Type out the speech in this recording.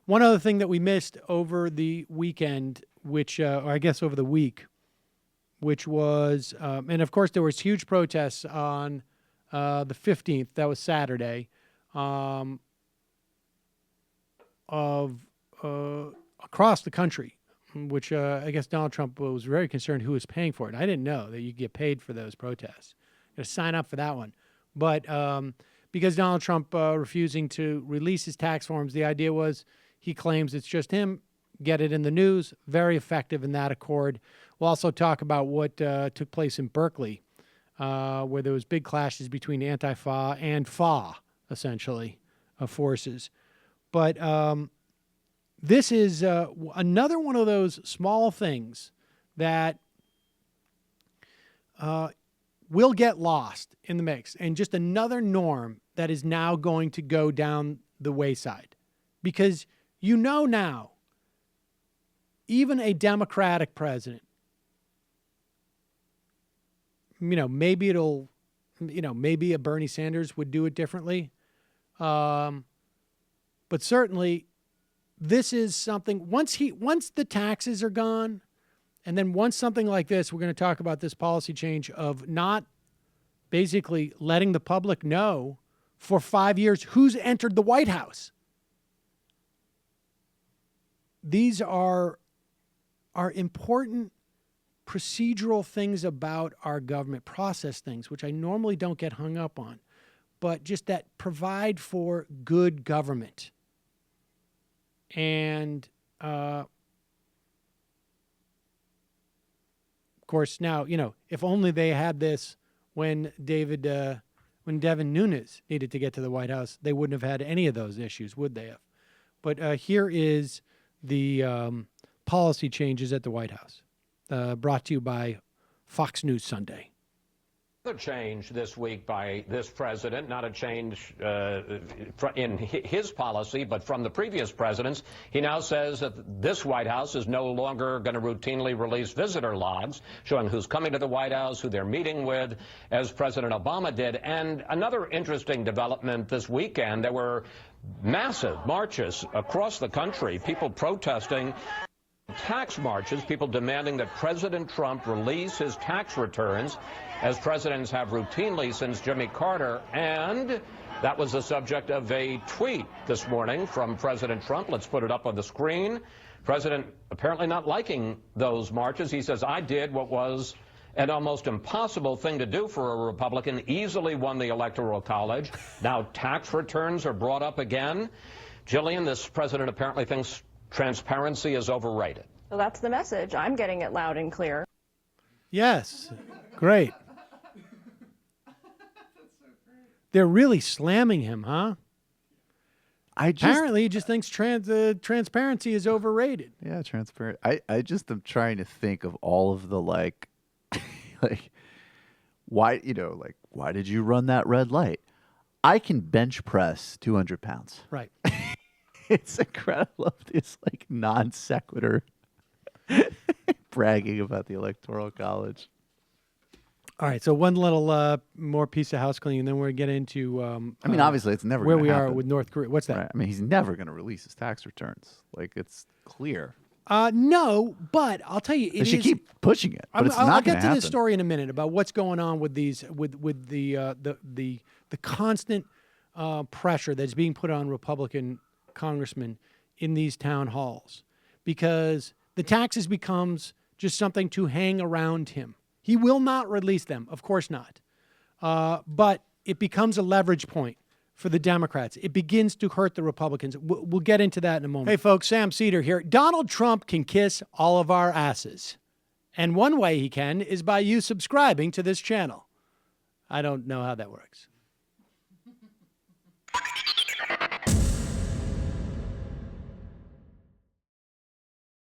One other thing that we missed over the weekend, which, or I guess over the week, which was, and of course there was huge protests on the 15th, that was Saturday, of across the country, which I guess Donald Trump was very concerned who was paying for it. I didn't know that you get paid for those protests. You got to sign up for that one. But because Donald Trump refusing to release his tax forms, the idea was he claims it's just him. Get it in the news. Very effective in that accord. We'll also talk about what took place in Berkeley, where there was big clashes between Antifa and FA, essentially, forces. But this is another one of those small things that will get lost in the mix, and just another norm that is now going to go down the wayside. Because you know now, even a Democratic president, maybe it'll, maybe a Bernie Sanders would do it differently. But certainly this is something, once the taxes are gone, and then once something like this, we're going to talk about this policy change of not basically letting the public know for 5 years who's entered the White House. These are important procedural things about our government, process things, which I normally don't get hung up on, but just that provide for good government. And, of course, now, if only they had this when Devin Nunes needed to get to the White House, they wouldn't have had any of those issues, would they have? But here is the policy changes at the White House, brought to you by Fox News Sunday. Another change this week by this president, not a change in his policy, but from the previous presidents. He now says that this White House is no longer going to routinely release visitor logs showing who's coming to the White House, who they're meeting with, as President Obama did. And another interesting development this weekend, there were massive marches across the country, people protesting tax marches, people demanding that President Trump release his tax returns, as presidents have routinely since Jimmy Carter. And that was the subject of a tweet this morning from President Trump. Let's put it up on the screen. President apparently not liking those marches. He says, "I did what was an almost impossible thing to do for a Republican, easily won the Electoral College. Now tax returns are brought up again." Jillian, this president apparently thinks transparency is overrated. Well, that's the message. I'm getting it loud and clear. Yes. Great. They're really slamming him, huh? Apparently he just thinks transparency is overrated. Yeah, transparent. I just am trying to think of all of the like why did you run that red light? I can bench press 200 pounds. Right. It's incredible. This like non sequitur bragging about the Electoral College. All right, so one little more piece of house cleaning, and then we're going to get into... I mean, obviously, it's never where going to happen. Where we are with North Korea. What's that? Right. I mean, he's never going to release his tax returns. Like, it's clear. No, but I'll tell you, they should keep pushing it, but it's not going to happen. I'll get to this story in a minute about what's going on with these, with the constant pressure that's being put on Republican congressmen in these town halls, because the taxes becomes just something to hang around him. He will not release them, of course not. But it becomes a leverage point for the Democrats. It begins to hurt the Republicans. We'll get into that in a moment. Hey, folks, Sam Seder here. Donald Trump can kiss all of our asses. And one way he can is by you subscribing to this channel. I don't know how that works.